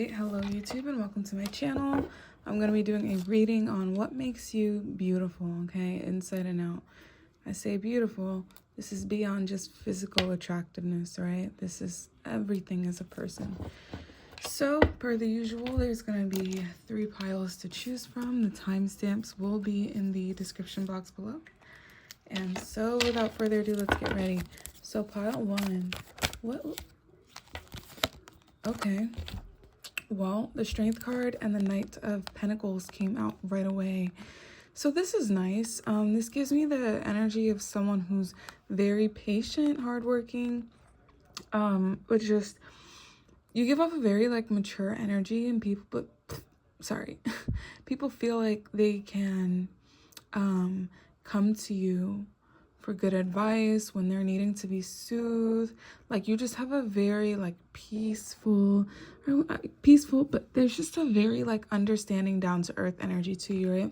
Alright, hello YouTube and welcome to my channel. I'm going to be doing a reading on what makes you beautiful, okay, inside and out. I say beautiful, this is beyond just physical attractiveness, right? This is everything as a person. So, per the usual, there's going to be 3 piles to choose from. The timestamps will be in the description box below. And so, without further ado, let's get ready. So, pile 1. What? Okay. Well, the Strength card and the Knight of Pentacles came out right away. So this is nice. This gives me the energy of someone who's very patient, hardworking, but just, you give off a very, like, mature energy, and people, people feel like they can, come to you for good advice when they're needing to be soothed. Like, you just have a very, like, peaceful, but there's just a very, like, understanding, down-to-earth energy to you, right?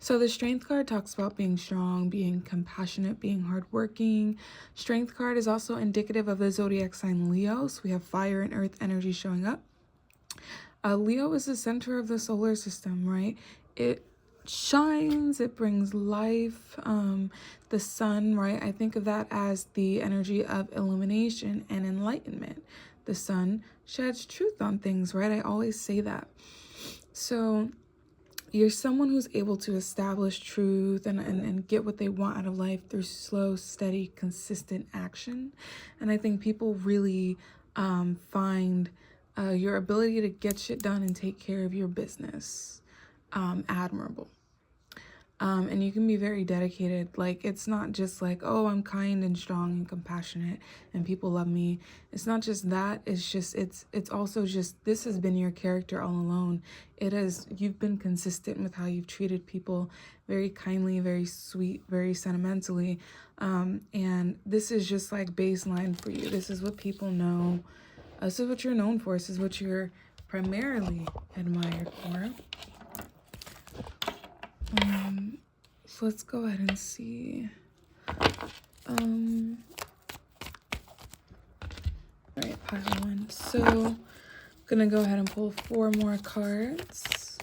So the Strength card talks about being strong, being compassionate, being hardworking. Strength card is also indicative of the zodiac sign Leo. So we have fire and earth energy showing up. Leo is the center of the solar system, right? It shines, it brings life. The sun, right? I think of that as the energy of illumination and enlightenment. The sun sheds truth on things, right? I always say that. So you're someone who's able to establish truth and get what they want out of life through slow, steady, consistent action. And I think people really find your ability to get shit done and take care of your business admirable. And you can be very dedicated. Like, it's not just like, oh, I'm kind and strong and compassionate and people love me. It's not just that. It's just, it's also just, this has been your character all alone. You've been consistent with how you've treated people very kindly, very sweet, very sentimentally. And this is just like baseline for you. This is what people know. This is what you're known for. This is what you're primarily admired for. So let's go ahead and see. All right, pile 1. So I'm gonna go ahead and pull 4 more cards.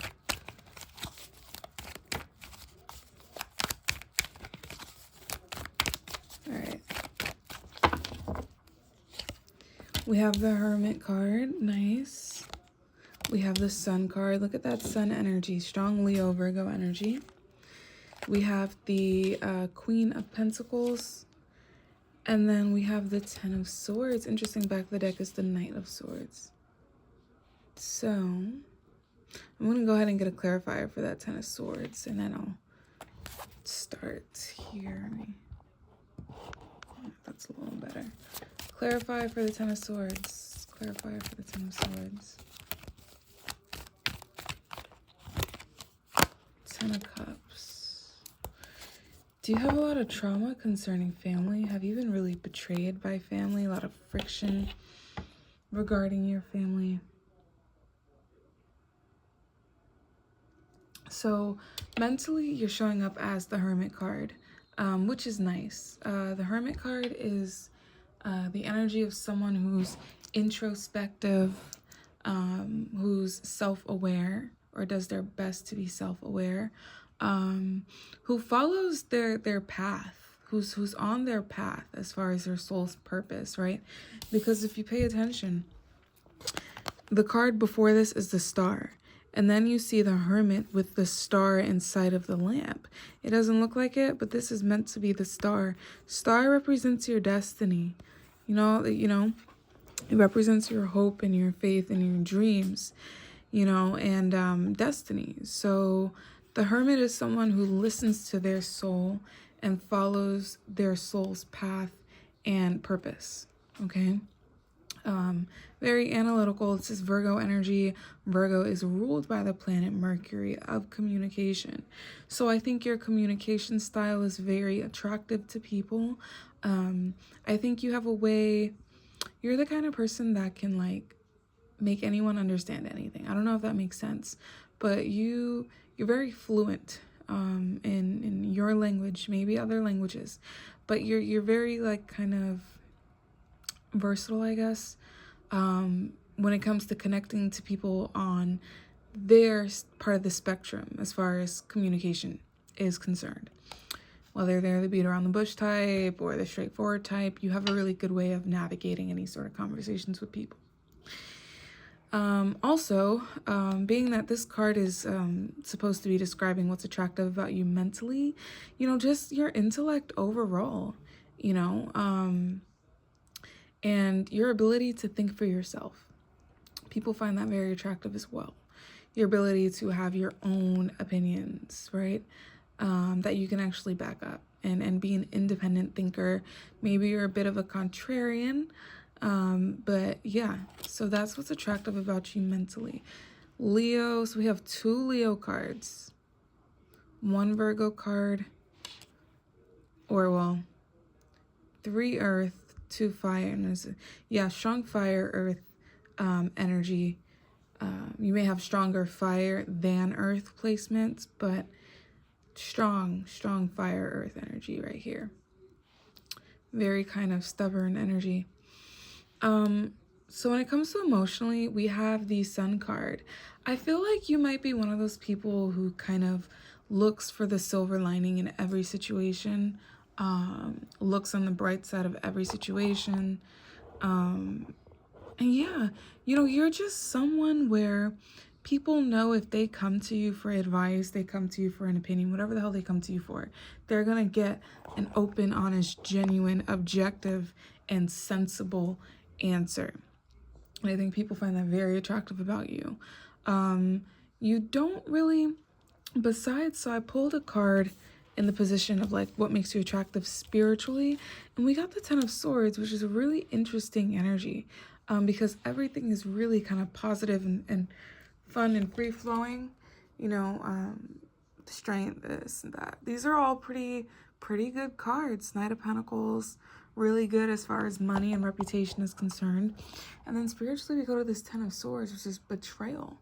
All right. We have the Hermit card, nice. We have the Sun card. Look at that Sun energy, strong Leo, Virgo energy. We have the Queen of Pentacles. And then we have the 10 of Swords. Interesting, back of the deck is the Knight of Swords. So I'm going to go ahead and get a clarifier for that 10 of Swords. And then I'll start here. That's a little better. Clarify for the 10 of Swords. Clarify for the 10 of Swords. 10 of Cups. Do you have a lot of trauma concerning family? Have you been really betrayed by family? A lot of friction regarding your family? So mentally, you're showing up as the Hermit card, which is nice. The Hermit card is the energy of someone who's introspective, who's self-aware, or does their best to be self-aware, who follows their path, who's on their path as far as their soul's purpose, right? Because if you pay attention, the card before this is the Star, and then you see the Hermit with the star inside of the lamp. It doesn't look like it, but this is meant to be the star. Star represents your destiny. You know, it represents your hope and your faith and your dreams, you know, and destiny. So the Hermit is someone who listens to their soul and follows their soul's path and purpose, okay? Very analytical. This is Virgo energy. Virgo is ruled by the planet Mercury of communication. So I think your communication style is very attractive to people. I think you have a way, you're the kind of person that can, like, make anyone understand anything. I don't know if that makes sense, but you're very fluent in your language, maybe other languages, but you're very, like, kind of versatile, I guess. when it comes to connecting to people on their part of the spectrum as far as communication is concerned. Whether they're the beat around the bush type or the straightforward type, you have a really good way of navigating any sort of conversations with people. Also, being that this card is supposed to be describing what's attractive about you mentally, just your intellect overall, and your ability to think for yourself. People find that very attractive as well. Your ability to have your own opinions, right? That you can actually back up and be an independent thinker. Maybe you're a bit of a contrarian, but yeah, so that's what's attractive about you mentally. Leo, so we have 2 Leo cards, 1 Virgo card, or well, 3 Earth, 2 Fire, and there's strong Fire, Earth energy. You may have stronger Fire than Earth placements, but strong Fire, Earth energy right here. Very kind of stubborn energy. So when it comes to emotionally, we have the Sun card. I feel like you might be one of those people who kind of looks for the silver lining in every situation, looks on the bright side of every situation. And yeah, you're just someone where people know if they come to you for advice, they come to you for an opinion, whatever the hell they come to you for, they're going to get an open, honest, genuine, objective, and sensible answer. And I think people find that very attractive about you. You don't really, so I pulled a card in the position of like what makes you attractive spiritually, and we got the 10 of Swords, which is a really interesting energy, because everything is really kind of positive and fun and free-flowing, strength, this and that. These are all pretty good cards. Knight of Pentacles, really good as far as money and reputation is concerned. And then spiritually, we go to this 10 of Swords, which is betrayal,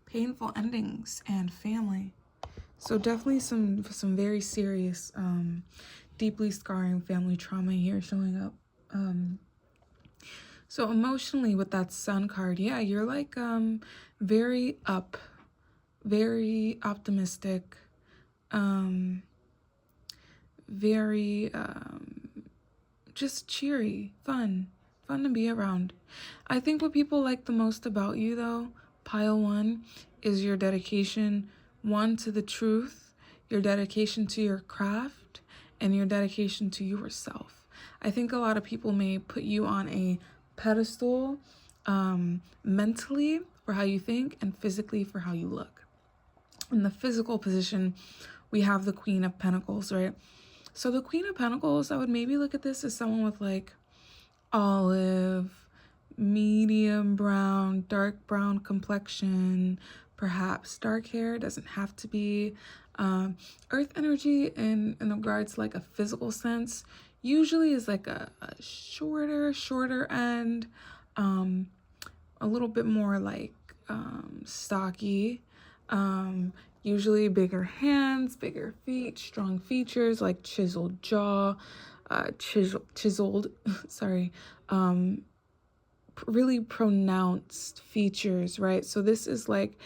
painful endings, and family. So definitely some very serious, deeply scarring family trauma here showing up. So emotionally with that Sun card, yeah, you're like very up, very optimistic, very just cheery, fun to be around. I think what people like the most about you, though, pile 1, is your dedication, 1, to the truth, your dedication to your craft, and your dedication to yourself. I think a lot of people may put you on a pedestal mentally for how you think and physically for how you look. In the physical position, we have the Queen of Pentacles, right? So the Queen of Pentacles, I would maybe look at this as someone with like olive, medium brown, dark brown complexion, perhaps dark hair, doesn't have to be. Earth energy in regards to like a physical sense usually is like a shorter end, a little bit more like stocky, usually bigger hands, bigger feet, strong features like chiseled jaw, chiseled sorry, really pronounced features, right? So this is like,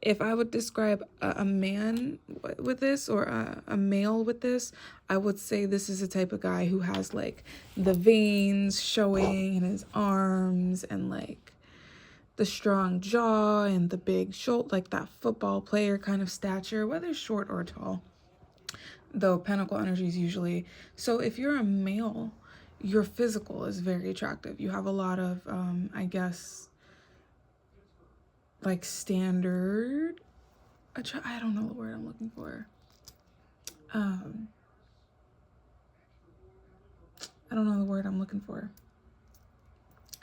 if I would describe a man with this, or a male with this, I would say this is a type of guy who has like the veins showing in his arms, and like the strong jaw and the big shoulder, like that football player kind of stature, whether short or tall, though Pentacle energy is usually. So if you're a male, your physical is very attractive. You have a lot of I guess like standard, I don't know the word I'm looking for. I don't know the word I'm looking for.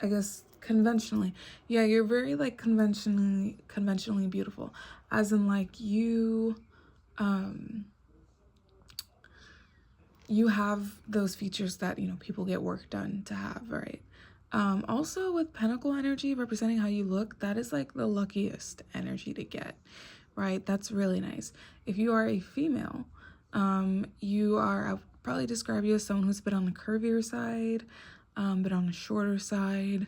I guess conventionally. Yeah, you're very like conventionally beautiful. As in like you have those features that, people get work done to have, right? Also with Pentacle energy representing how you look, that is like the luckiest energy to get, right? That's really nice. If you are a female, I'll probably describe you as someone who's a bit on the curvier side, but on the shorter side,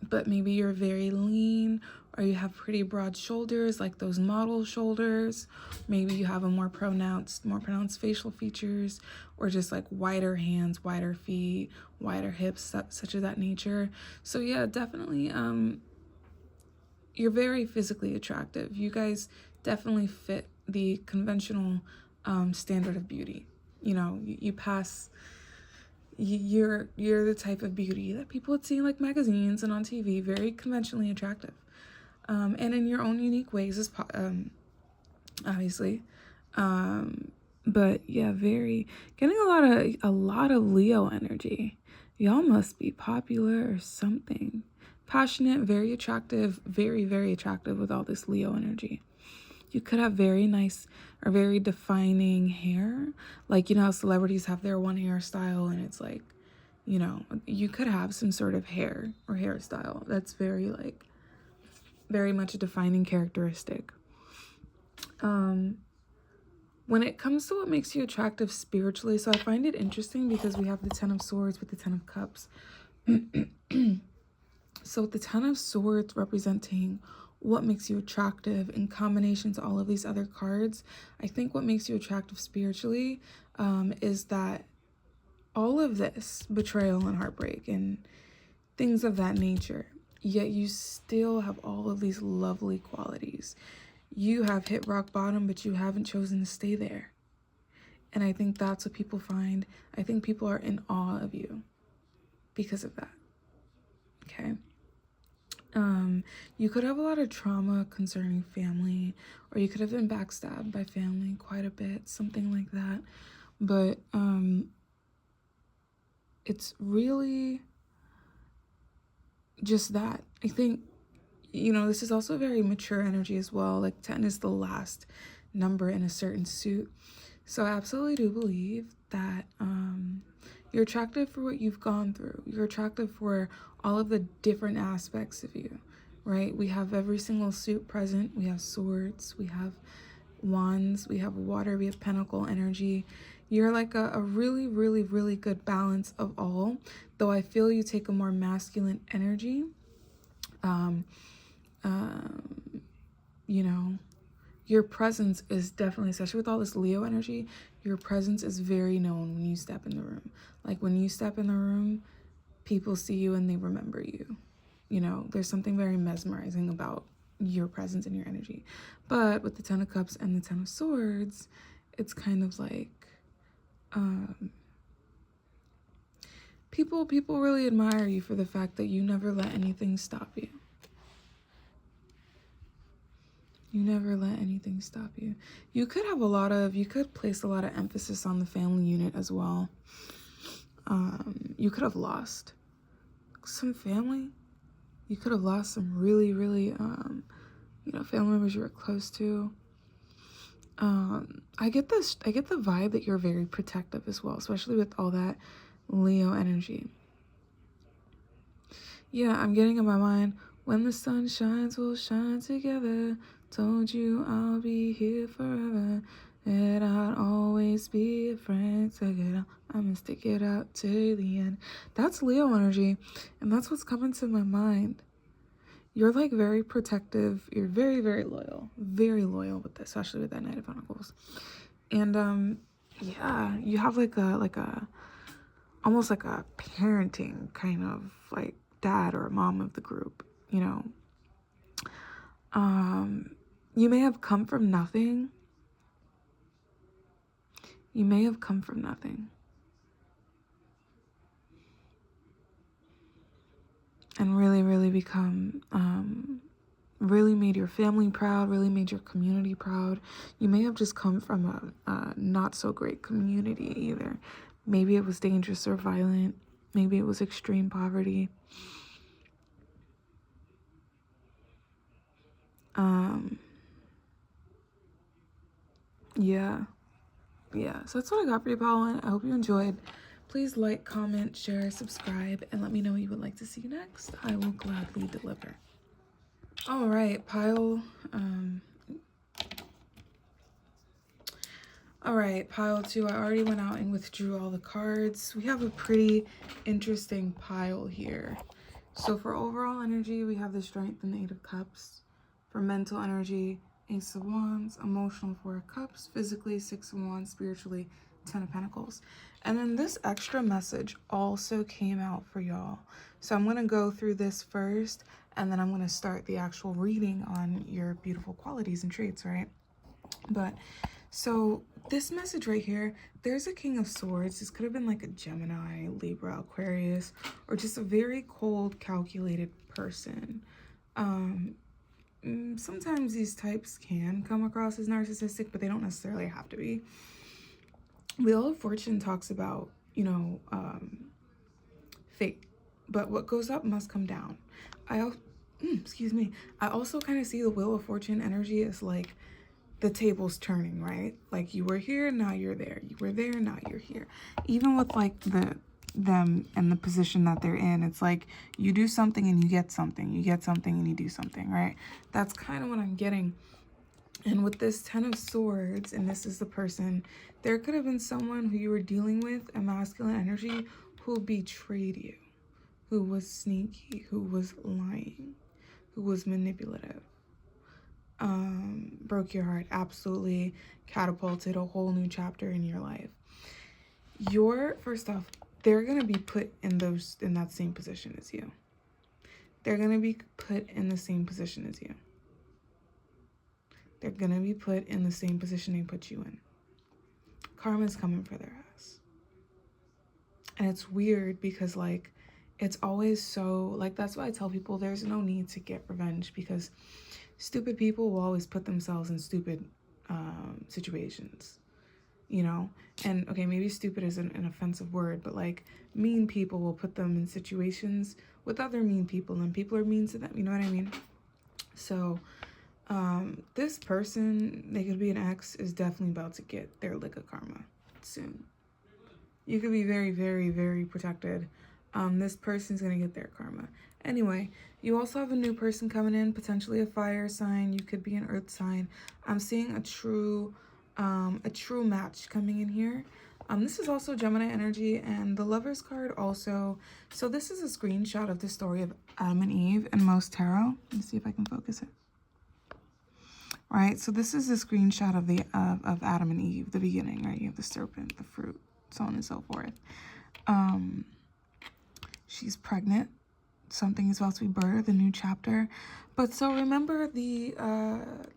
but maybe you're very lean, or you have pretty broad shoulders, like those model shoulders. Maybe you have a more pronounced facial features, or just like wider hands, wider feet, wider hips, such as that nature. So yeah, definitely you're very physically attractive. You guys definitely fit the conventional standard of beauty. You know, you pass. You're the type of beauty that people would see in like magazines and on TV, very conventionally attractive, and in your own unique ways, is obviously. But yeah, very getting a lot of Leo energy. Y'all must be popular or something. Passionate, very attractive, very attractive with all this Leo energy. You could have very nice or very defining hair. Like, you know how celebrities have their one hairstyle and it's like, you know, you could have some sort of hair or hairstyle that's very like very much a defining characteristic. When it comes to what makes you attractive spiritually, so I find it interesting because we have the Ten of Swords with the Ten of Cups. So the Ten of Swords representing what makes you attractive in combination to all of these other cards, I think what makes you attractive spiritually is that all of this betrayal and heartbreak and things of that nature, yet you still have all of these lovely qualities. You have hit rock bottom, but you haven't chosen to stay there. And I think that's what people find. I think people are in awe of you because of that. Okay. You could have a lot of trauma concerning family, or you could have been backstabbed by family quite a bit, something like that. But it's really just that. I think, you know, this is also very mature energy as well. Like 10 is the last number in a certain suit. So I absolutely do believe that you're attractive for what you've gone through. You're attractive for all of the different aspects of you, right? We have every single suit present. We have swords, we have wands, we have water, we have pentacle energy. You're like a really good balance of all, though I feel you take a more masculine energy. You know, your presence is definitely, especially with all this Leo energy, your presence is very known when you step in the room. Like when you step in the room, people see you and they remember you. You know, there's something very mesmerizing about your presence and your energy. But with the Ten of Cups and the Ten of Swords, it's kind of like people really admire you for the fact that you never let anything stop you. You never let anything stop you. You could place a lot of emphasis on the family unit as well. You could have lost some family. You could have lost some really, you know, family members you were close to. I get the vibe that you're very protective as well, especially with all that Leo energy. Yeah, I'm getting in my mind, when the sun shines, we'll shine together. Told you I'll be here forever, and I'll always be a friend. I'ma stick it out to the end. That's Leo energy, and that's what's coming to my mind. You're like very protective. You're very loyal with this, especially with that Knight of Pentacles. And yeah, you have like a almost like a parenting kind of like dad or a mom of the group, you know. You may have come from nothing. You may have come from nothing. And really become, really made your family proud, really made your community proud. You may have just come from a not so great community either. Maybe it was dangerous or violent. Maybe it was extreme poverty. Yeah, so that's what I got for you, Paula. I hope you enjoyed. Please like, comment, share, subscribe, and let me know what you would like to see next. I will gladly deliver. All right, pile. All right, pile 2. I already went out and withdrew all the cards. We have a pretty interesting pile here. So for overall energy, we have the Strength and the Eight of Cups. For mental energy, Ace of Wands. Emotional, Four of Cups. Physically, Six of Wands. Spiritually, Ten of Pentacles. And then this extra message also came out for y'all. So I'm going to go through this first, and then I'm going to start the actual reading on your beautiful qualities and traits, right? But so this message right here, there's a King of Swords. This could have been like a Gemini, Libra, Aquarius, or just a very cold, calculated person. Sometimes these types can come across as narcissistic, but they don't necessarily have to be. Wheel of Fortune talks about, fate, but what goes up must come down. Excuse me. I also kind of see the Wheel of Fortune energy as like the table's turning, right? Like you were here, now you're there. You were there, now you're here. Even with like them and the position that they're in, it's like you do something and you get something. You get something and you do something, right? That's kind of what I'm getting. And with this Ten of Swords, and this is the person, there could have been someone who you were dealing with, a masculine energy, who betrayed you, who was sneaky, who was lying, who was manipulative, broke your heart, absolutely catapulted a whole new chapter in your life. First off, they're going to be put in that same position as you. They're going to be put in the same position as you. They're going to be put in the same position they put you in. Karma's coming for their ass. And it's weird because, like, it's always so, like, that's why I tell people there's no need to get revenge, because stupid people will always put themselves in stupid situations, you know? And, okay, maybe stupid isn't an offensive word, but, like, mean people will put them in situations with other mean people, and people are mean to them, you know what I mean? So, this person, they could be an ex, is definitely about to get their lick of karma soon. You could be very, very, very protected. This person's gonna get their karma. Anyway, you also have a new person coming in, potentially a fire sign. You could be an earth sign. I'm seeing a true match coming in here. This is also Gemini energy, and the Lover's card also. So this is a screenshot of the story of Adam and Eve in most tarot. Let me see if I can focus it. Right, so this is a screenshot of Adam and Eve, the beginning, right? You have the serpent, the fruit, so on and so forth. She's pregnant. Something is about to be birthed, a new chapter. But so remember, the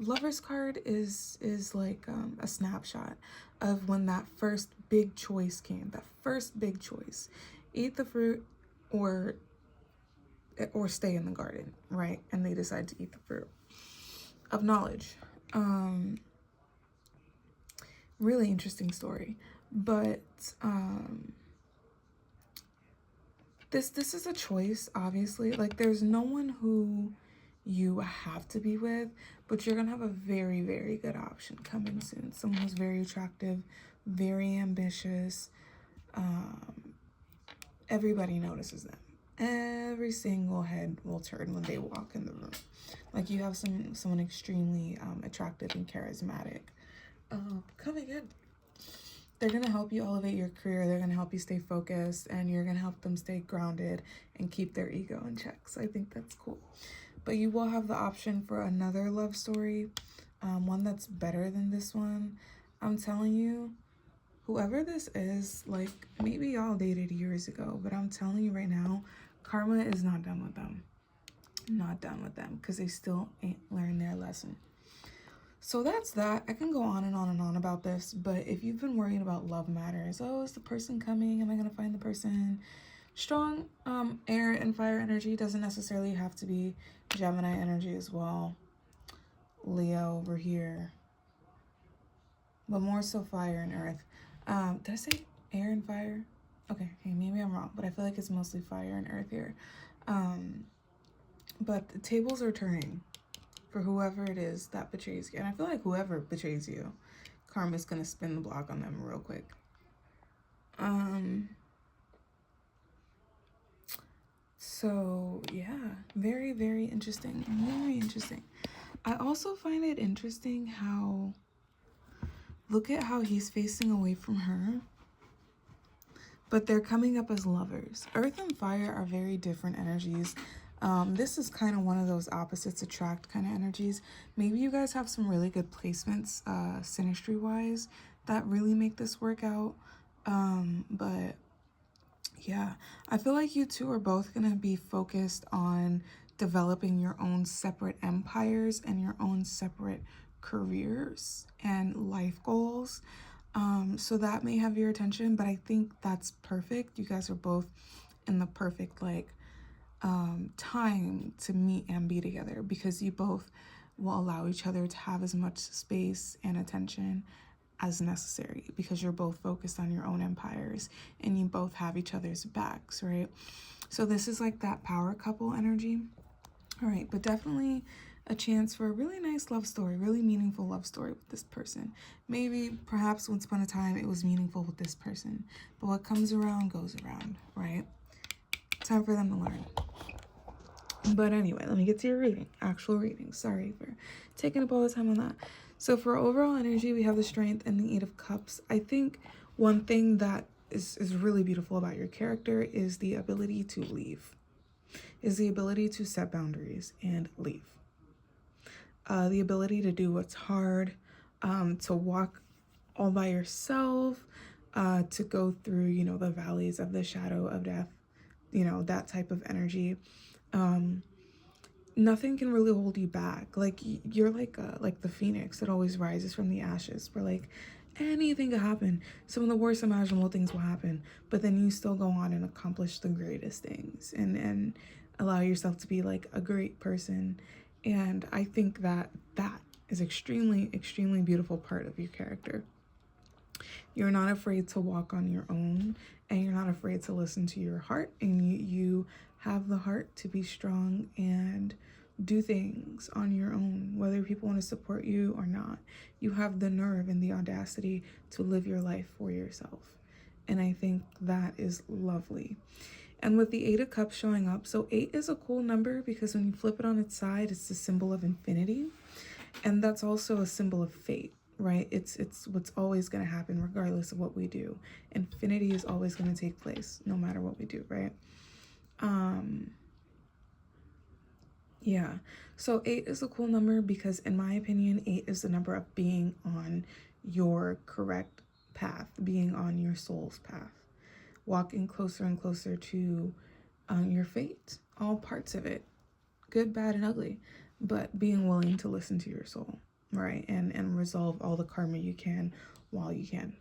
Lover's card is like a snapshot of when that first big choice came. That first big choice: eat the fruit or stay in the garden, right? And they decide to eat the fruit of knowledge. Really interesting story. But this is a choice, obviously. Like, there's no one who you have to be with, but you're gonna have a very, very good option coming soon. Someone who's very attractive, very ambitious. Everybody notices them. Every single head will turn when they walk in the room. Like, you have someone extremely attractive and charismatic coming in. They're going to help you elevate your career. They're going to help you stay focused, and you're going to help them stay grounded and keep their ego in check. So I think that's cool. But you will have the option for another love story, one that's better than this one. I'm telling you, whoever this is, like, maybe y'all dated years ago, but I'm telling you right now, karma is not done with them. Not done with them, because they still ain't learned their lesson. So that's that. I can go on and on and on about this, but if you've been worrying about love matters, oh, is the person coming? Am I going to find the person? Strong air and fire energy doesn't necessarily have to be Gemini energy as well. Leo over here. But more so fire and earth. Did I say air and fire? Okay, hey, maybe I'm wrong, but I feel like it's mostly fire and earth here. But the tables are turning for whoever it is that betrays you. And I feel like whoever betrays you, karma's gonna spin the block on them real quick. So yeah, very, very interesting. Very interesting. I also find it interesting how, look at how he's facing away from her, but they're coming up as lovers. Earth and fire are very different energies. This is kind of one of those opposites attract kind of energies. Maybe you guys have some really good placements, synastry wise, that really make this work out. But yeah, I feel like you two are both going to be focused on developing your own separate empires and your own separate careers and life goals. So that may have your attention, but I think that's perfect. You guys are both in the perfect time to meet and be together, because you both will allow each other to have as much space and attention as necessary, because you're both focused on your own empires and you both have each other's backs, right? So this is like that power couple energy. All right, but definitely a chance for a really nice love story, really meaningful love story with this person. Maybe, perhaps once upon a time, it was meaningful with this person, but what comes around goes around, right? Time for them to learn. But anyway, let me get to your reading, actual reading. Sorry for taking up all the time on that. So for overall energy, we have the Strength and the Eight of Cups. I think one thing that is really beautiful about your character is the ability to leave, is the ability to set boundaries and leave. The ability to do what's hard, to walk all by yourself, to go through, you know, the valleys of the shadow of death, you know, that type of energy. Nothing can really hold you back. Like, you're like the phoenix that always rises from the ashes, where like anything could happen. Some of the worst imaginable things will happen, but then you still go on and accomplish the greatest things and allow yourself to be like a great person. And I think that that is extremely beautiful part of your character. You're not afraid to walk on your own, and you're not afraid to listen to your heart, and you have the heart to be strong and do things on your own, whether people want to support you or not. You have the nerve and the audacity to live your life for yourself. And I think that is lovely. And with the Eight of Cups showing up, so 8 is a cool number because when you flip it on its side, it's the symbol of infinity. And that's also a symbol of fate, right? It's what's always going to happen regardless of what we do. Infinity is always going to take place no matter what we do, right? Yeah, so 8 is a cool number because in my opinion, 8 is the number of being on your correct path, being on your soul's path, walking closer and closer to your fate, all parts of it, good, bad, and ugly, but being willing to listen to your soul, right? And resolve all the karma you can while you can.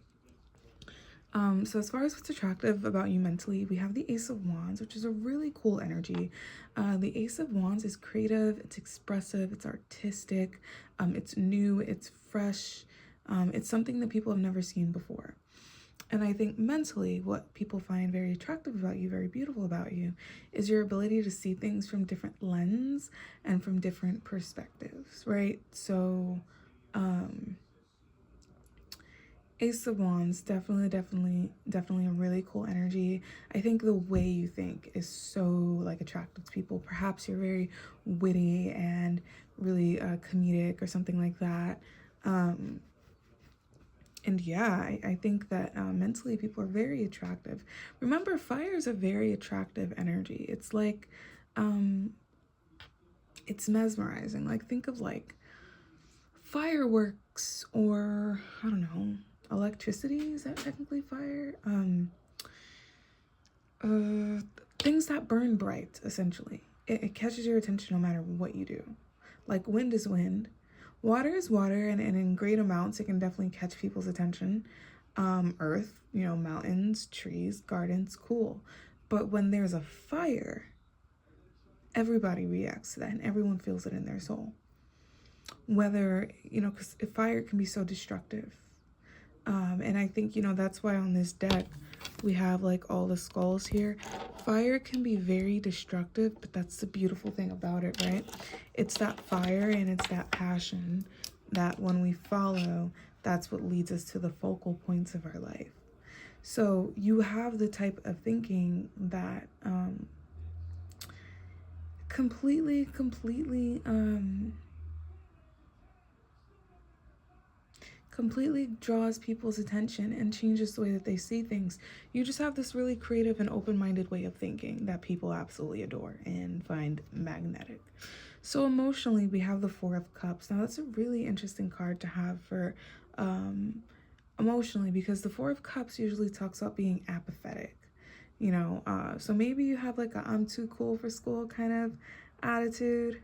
So as far as what's attractive about you mentally, we have the Ace of Wands, which is a really cool energy. The Ace of Wands is creative, it's expressive, it's artistic, it's new, it's fresh, it's something that people have never seen before. And I think mentally, what people find very attractive about you, very beautiful about you, is your ability to see things from different lenses and from different perspectives, right? So, Ace of Wands, definitely a really cool energy. I think the way you think is so like attractive to people. Perhaps you're very witty and really comedic or something like that. And yeah, I think that mentally people are very attractive. Remember, fire is a very attractive energy. It's like, it's mesmerizing. Like, think of like fireworks, or I don't know, electricity. Is that technically fire? Things that burn bright, essentially. It catches your attention no matter what you do. Like, wind is wind. Water is water, and in great amounts, it can definitely catch people's attention. Earth, you know, mountains, trees, gardens, cool. But when there's a fire, everybody reacts to that, and everyone feels it in their soul. Whether, you know, because fire can be so destructive. And I think, you know, that's why on this deck, we have like all the skulls here. Fire can be very destructive, but that's the beautiful thing about it, right? It's that fire and it's that passion that when we follow, that's what leads us to the focal points of our life. So you have the type of thinking that completely draws people's attention and changes the way that they see things. You just have this really creative and open-minded way of thinking that people absolutely adore and find magnetic. So emotionally, we have the Four of Cups. Now, that's a really interesting card to have for emotionally, because the Four of Cups usually talks about being apathetic. So maybe you have like a I'm too cool for school kind of attitude.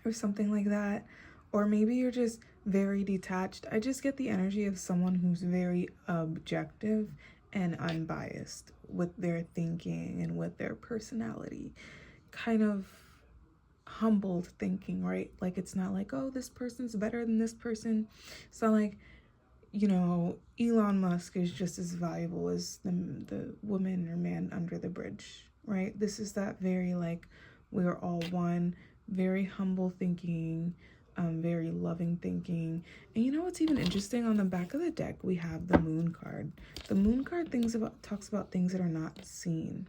Or something like that. Or maybe you're just very detached. I just get the energy of someone who's very objective and unbiased with their thinking and with their personality. Kind of humbled thinking, right? Like, it's not like, oh, this person's better than this person. It's not like, Elon Musk is just as valuable as the woman or man under the bridge, right? This is that very, like, we're all one, very humble thinking, very loving thinking. And you know what's even interesting? On the back of the deck, we have the Moon card. The Moon card talks about things that are not seen.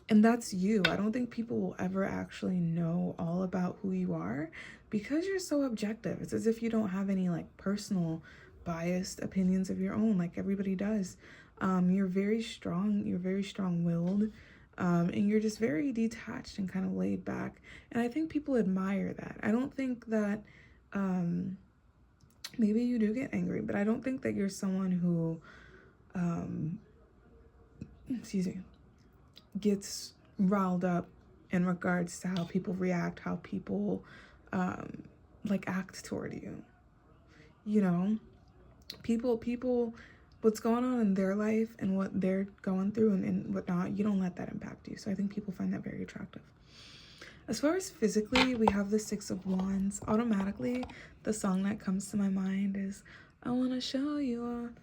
And that's you. I don't think people will ever actually know all about who you are because you're so objective. It's as if you don't have any like personal biased opinions of your own like everybody does. You're very strong. You're very strong-willed. And you're just very detached and kind of laid back. And I think people admire that. I don't think that maybe you do get angry, but I don't think that you're someone who gets riled up in regards to how people react, how people act toward you. People what's going on in their life and what they're going through and whatnot, you don't let that impact you. So I think people find that very attractive. As far as physically, we have the Six of Wands. Automatically, the song that comes to my mind is, I want to show you off,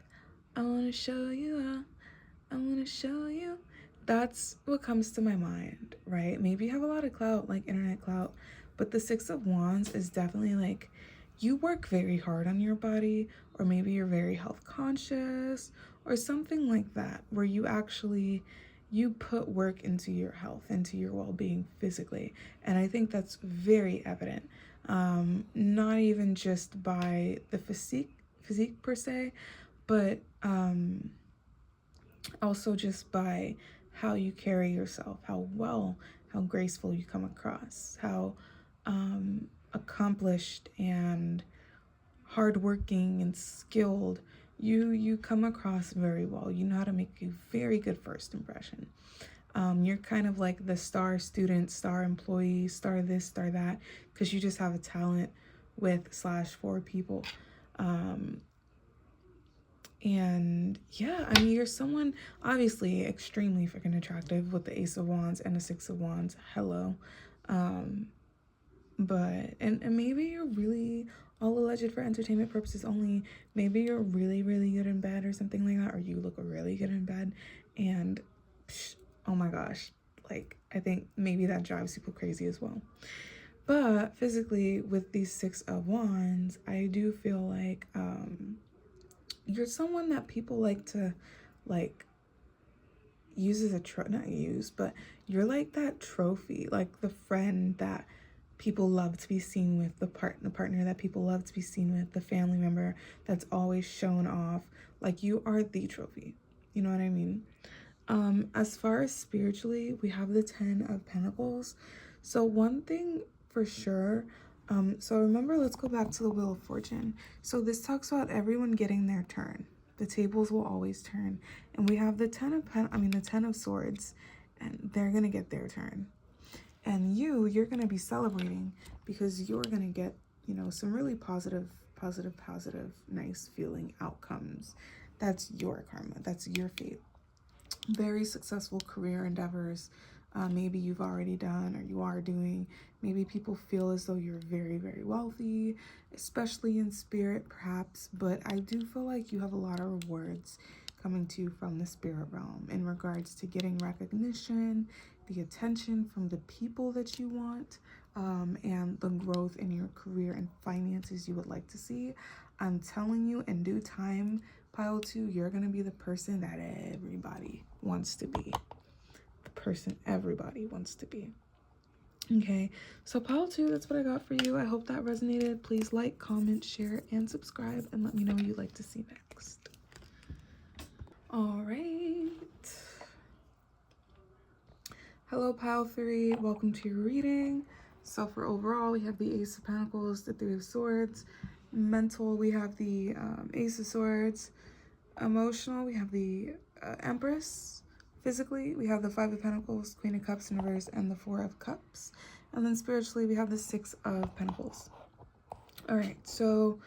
I want to show you off, I want to show you. That's what comes to my mind, right? Maybe you have a lot of clout, like internet clout, but the Six of Wands is definitely like, you work very hard on your body, or maybe you're very health conscious or something like that, where you put work into your health, into your well-being physically. And I think that's very evident, not even just by the physique per se, but also just by how you carry yourself, how graceful you come across, how accomplished and hardworking and skilled you come across very well. You know how to make a very good first impression. You're kind of like the star student, star employee, star this, star that, because you just have a talent with / for people. And yeah, I mean, you're someone obviously extremely freaking attractive with the Ace of Wands and the Six of Wands. Hello. But maybe you're really all alleged for entertainment purposes only. Maybe you're really, really good in bed or something like that, or you look really good in bed. And oh my gosh, like, I think maybe that drives people crazy as well. But physically, with these Six of Wands, I do feel like you're someone that people like to use as a not use, but you're like that trophy, like the friend that people love to be seen with, the partner that people love to be seen with, the family member that's always shown off. Like, you are the trophy. You know what I mean? As far as spiritually, we have the 10 of Pentacles. So one thing for sure, so remember, let's go back to the Wheel of Fortune. So this talks about everyone getting their turn. The tables will always turn. And we have the 10 of Swords, and they're going to get their turn. And you're going to be celebrating because you're going to get, some really positive, nice feeling outcomes. That's your karma. That's your fate. Very successful career endeavors. Maybe you've already done or you are doing. Maybe people feel as though you're very, very wealthy, especially in spirit, perhaps. But I do feel like you have a lot of rewards coming to you from the spirit realm in regards to getting recognition, the attention from the people that you want, and the growth in your career and finances you would like to see. I'm telling you, in due time, Pile 2, you're going to be the person that everybody wants to be. The person everybody wants to be. Okay, so pile 2, that's what I got for you. I hope that resonated. Please like, comment, share, and subscribe, and let me know what you'd like to see next. All right. Hello, pile 3. Welcome to your reading. So for overall, we have the Ace of Pentacles, the Three of Swords. Mental, we have the Ace of Swords. Emotional, we have the Empress. Physically, we have the Five of Pentacles, Queen of Cups in reverse, and the Four of Cups. And then spiritually, we have the Six of Pentacles. All right, so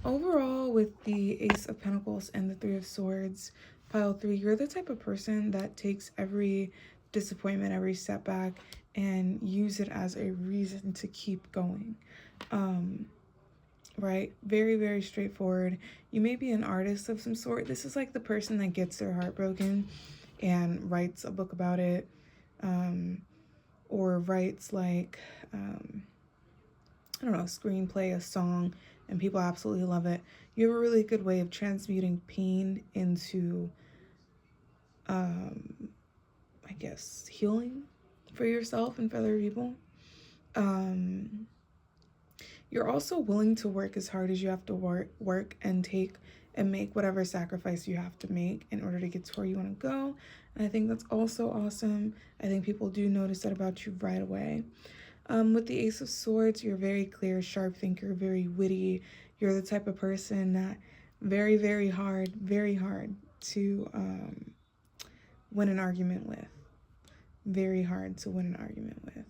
overall, with the Ace of Pentacles and the Three of Swords, pile 3, you're the type of person that takes every disappointment, every setback, and use it as a reason to keep going. Right? Very, very straightforward. You may be an artist of some sort. This is like the person that gets their heart broken and writes a book about it, or writes like, I don't know, a screenplay, a song, and people absolutely love it. You have a really good way of transmuting pain into, I guess, healing for yourself and for other people. You're also willing to work as hard as you have to work and take and make whatever sacrifice you have to make in order to get to where you want to go. And I think that's also awesome. I think people do notice that about you right away. With the Ace of Swords, you're very clear, sharp thinker, very witty. You're the type of person that very, very hard to win an argument with. Very hard to win an argument with.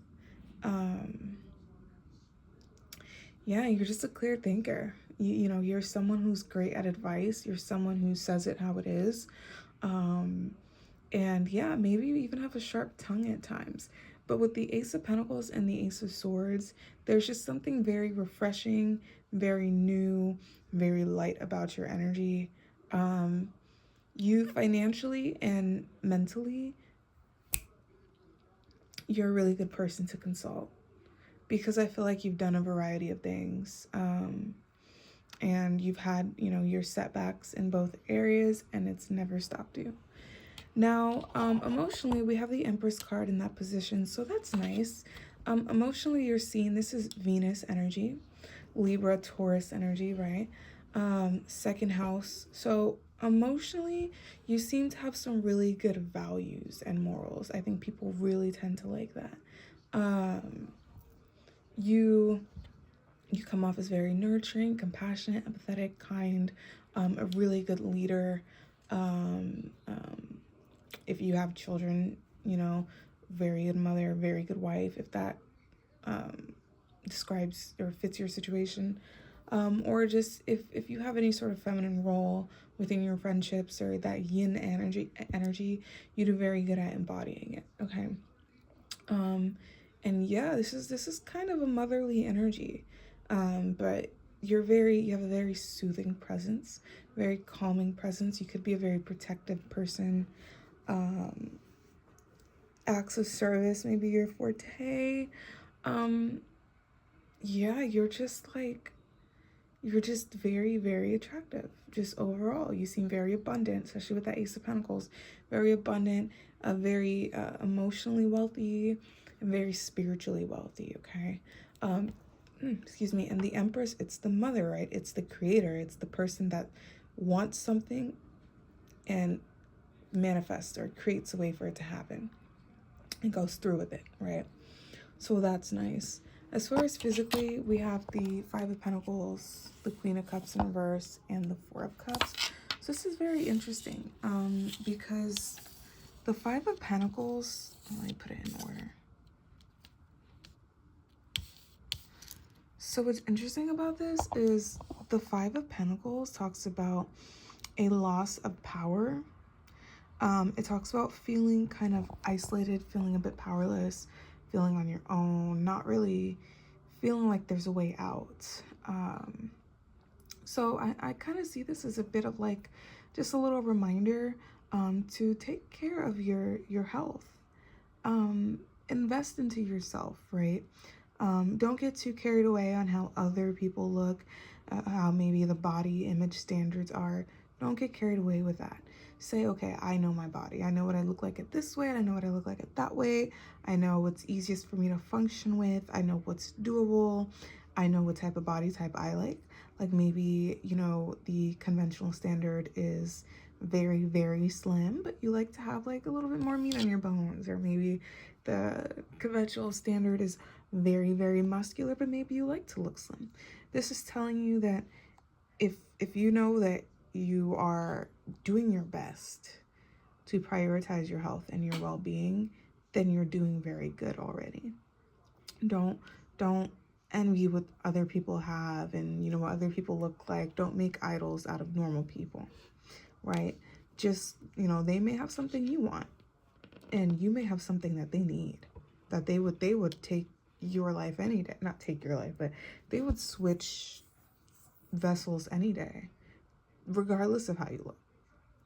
Yeah, you're just a clear thinker. You know, you're someone who's great at advice. You're someone who says it how it is. And yeah, maybe you even have a sharp tongue at times. But with the Ace of Pentacles and the Ace of Swords, there's just something very refreshing, very new, very light about your energy. You financially and mentally, you're a really good person to consult, because I feel like you've done a variety of things. And you've had, you know, your setbacks in both areas, and it's never stopped you. Now, emotionally, we have the Empress card in that position, so that's nice. Emotionally, you're seeing this is Venus energy, Libra, Taurus energy, right? Second house. So emotionally, you seem to have some really good values and morals. I think people really tend to like that. You come off as very nurturing, compassionate, empathetic, kind, a really good leader. If you have children, you know, very good mother, very good wife, if that describes or fits your situation. Or just if you have any sort of feminine role within your friendships, or that yin energy, you do very good at embodying it, okay? And yeah, this is kind of a motherly energy. But you have a very soothing presence, very calming presence. You could be a very protective person. Acts of service, maybe your forte. Yeah, you're just very, very attractive. Just overall, you seem very abundant, especially with that Ace of Pentacles. Very abundant, very emotionally wealthy, and very spiritually wealthy, okay? Excuse me. And the Empress, it's the mother, right? It's the creator. It's the person that wants something and manifests or creates a way for it to happen and goes through with it, right? So that's nice. As far as physically, we have the Five of Pentacles, the Queen of Cups in reverse, and the Four of Cups. So this is very interesting, because the Five of Pentacles, let me put it in order. So what's interesting about this is the Five of Pentacles talks about a loss of power. It talks about feeling kind of isolated, feeling a bit powerless, feeling on your own, not really feeling like there's a way out. So I kind of see this as a bit of like just a little reminder to take care of your health. Invest into yourself, right? Don't get too carried away on how other people look, how maybe the body image standards are. Don't get carried away with that. say, okay, I know my body. I know what I look like it this way, and I know what I look like it that way. I know what's easiest for me to function with. I know what's doable. I know what type of body type I like. Like maybe, you know, the conventional standard is very, very slim, but you like to have like a little bit more meat on your bones. Or maybe the conventional standard is very, very muscular, but maybe you like to look slim. This is telling you that if you know that you are doing your best to prioritize your health and your well-being, then you're doing very good already. Don't envy what other people have and you know what other people look like. Don't make idols out of normal people, right? Just, you know, they may have something you want and you may have something that they need, that they would take your life any day. Not take your life, but they would switch vessels any day, regardless of how you look,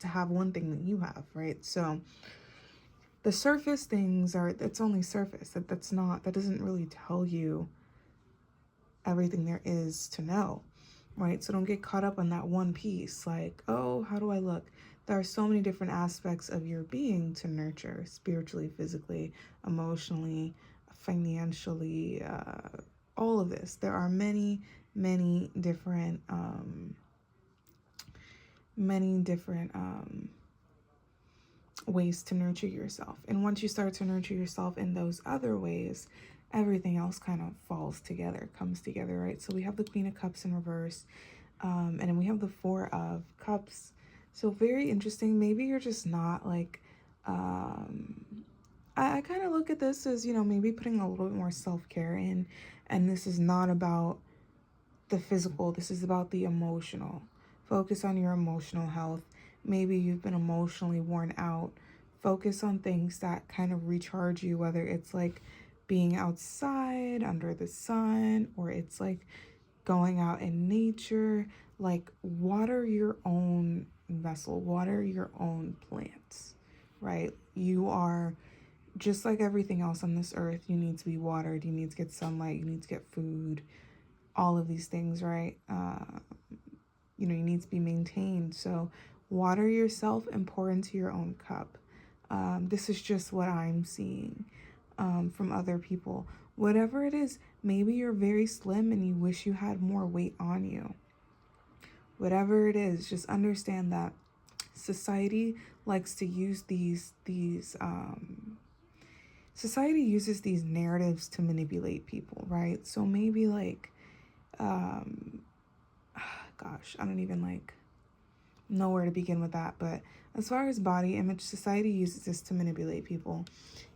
to have one thing that you have, right? So the surface things are, it's only surface. That doesn't really tell you everything there is to know, right? So don't get caught up on that one piece, like, oh, how do I look? There are so many different aspects of your being to nurture, spiritually, physically, emotionally, financially, all of this. There are many, many different ways to nurture yourself. And once you start to nurture yourself in those other ways, everything else kind of falls together, comes together, right? So we have the Queen of Cups in reverse, and then we have the Four of Cups. So very interesting. Maybe you're just not like, I kind of look at this as, you know, maybe putting a little bit more self-care in, and this is not about the physical, this is about the emotional. Focus on your emotional health. Maybe you've been emotionally worn out. Focus on things that kind of recharge you, whether it's like being outside under the sun or it's like going out in nature. Like water your own vessel, water your own plants, right? You are just like everything else on this earth. You need to be watered, you need to get sunlight, you need to get food, all of these things, right? You know, you need to be maintained. So water yourself and pour into your own cup. This is just what I'm seeing from other people. Whatever it is, maybe you're very slim and you wish you had more weight on you. Whatever it is, just understand that society likes to use society uses these narratives to manipulate people, right? So maybe like, gosh, I don't even like know where to begin with that. But as far as body image, society uses this to manipulate people.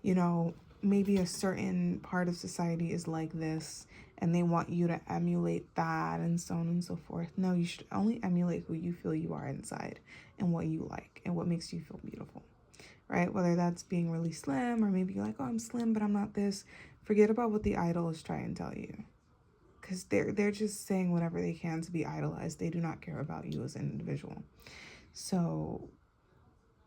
You know, maybe a certain part of society is like this and they want you to emulate that and so on and so forth. No, you should only emulate who you feel you are inside and what you like and what makes you feel beautiful, right? Whether that's being really slim or maybe you're like, oh, I'm slim, but I'm not this. Forget about what the idol is trying to tell you, because they're just saying whatever they can to be idolized. They do not care about you as an individual. So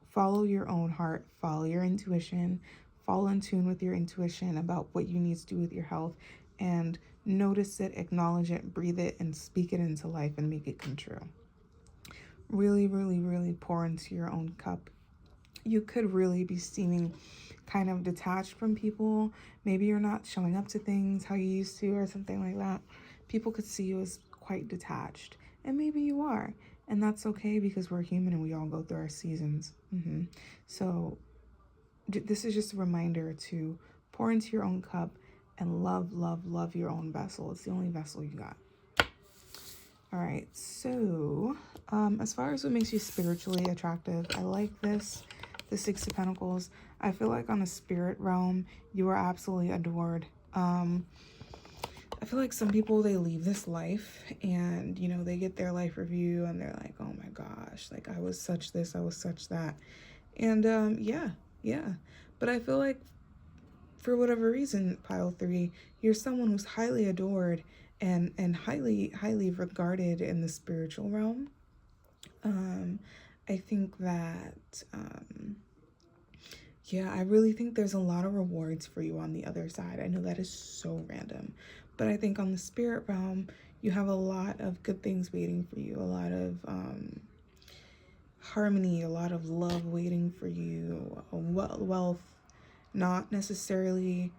follow your own heart, follow your intuition, fall in tune with your intuition about what you need to do with your health, and notice it, acknowledge it, breathe it, and speak it into life and make it come true. Really, really, really pour into your own cup. You could really be seeming kind of detached from people. Maybe you're not showing up to things how you used to or something like that. People could see you as quite detached, and maybe you are, and that's okay because we're human and we all go through our seasons. So this is just a reminder to pour into your own cup and love, love, love your own vessel. It's the only vessel you got. All right, so as far as what makes you spiritually attractive, I like this, the Six of Pentacles. I feel like on a spirit realm, you are absolutely adored. I feel like some people, they leave this life and, you know, they get their life review and they're like, oh my gosh, like I was such this, I was such that. And yeah. But I feel like for whatever reason, pile 3, you're someone who's highly adored and highly regarded in the spiritual realm. I think that yeah, I really think there's a lot of rewards for you on the other side. I know that is so random, but I think on the spirit realm, you have a lot of good things waiting for you, a lot of harmony, a lot of love waiting for you, wealth, not necessarily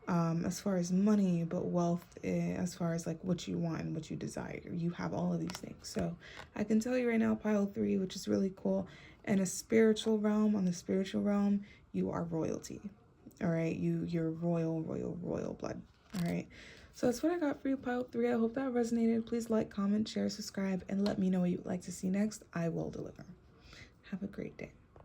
as far as money, but wealth as far as like what you want and what you desire. You have all of these things. So I can tell you right now, pile 3, which is really cool. In a spiritual realm, on the spiritual realm, you are royalty. All right, you're royal blood. All right. So that's what I got for you, pile 3. I hope that resonated. Please like, comment, share, subscribe, and let me know what you'd like to see next. I will deliver. Have a great day.